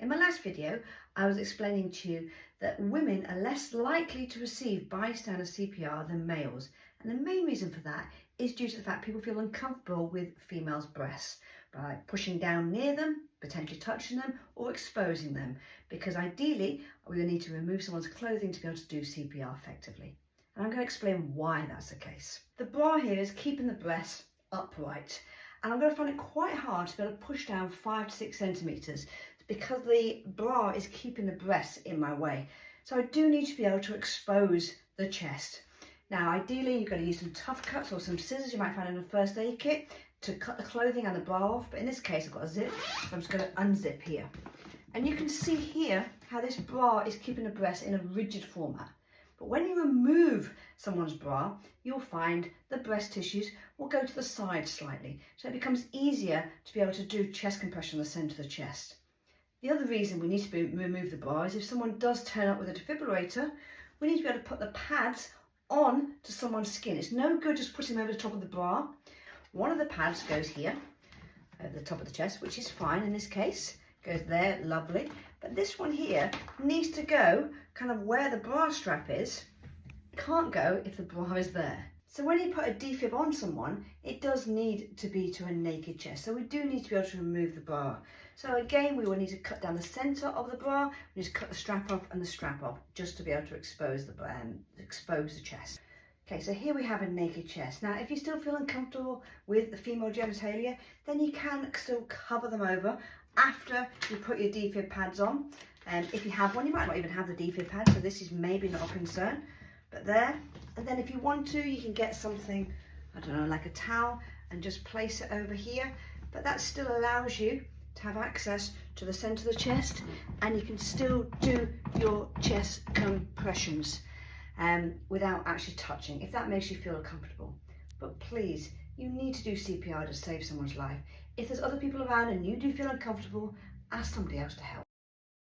In my last video, I was explaining to you that women are less likely to receive bystander CPR than males. And the main reason for that is due to the fact people feel uncomfortable with females' breasts by pushing down near them, potentially touching them or exposing them, because ideally we will need to remove someone's clothing to be able to do CPR effectively. And I'm going to explain why that's the case. The bra here is keeping the breast upright, and I'm going to find it quite hard to be able to push down 5 to 6 centimetres because the bra is keeping the breast in my way. So I do need to be able to expose the chest. Now ideally you're going to use some tough cuts or some scissors you might find in a first aid kit to cut the clothing and the bra off, but in this case I've got a zip, so I'm just going to unzip here. And you can see here how this bra is keeping the breast in a rigid format. But when you remove someone's bra, you'll find the breast tissues will go to the side slightly, so it becomes easier to be able to do chest compression in the centre of the chest. The other reason we need to remove the bra is if someone does turn up with a defibrillator, we need to be able to put the pads on to someone's skin. It's no good just putting them over the top of the bra. One of the pads goes here, over the top of the chest, which is fine in this case. Goes there, lovely. But this one here needs to go kind of where the bra strap is. It can't go if the bra is there. So when you put a defib on someone, it does need to be to a naked chest. So we do need to be able to remove the bra. So again, we will need to cut down the centre of the bra. We need to cut the strap off and the strap off just to be able to expose the chest. Okay, so here we have a naked chest. Now, if you still feel uncomfortable with the female genitalia, then you can still cover them over after you put your defib pads on. And if you have one, you might not even have the defib pad, so this is maybe not a concern. But there, and then if you want to, you can get something, I don't know, like a towel and just place it over here. But that still allows you to have access to the centre of the chest, and you can still do your chest compressions without actually touching, if that makes you feel comfortable. But please, you need to do CPR to save someone's life. If there's other people around and you do feel uncomfortable, ask somebody else to help.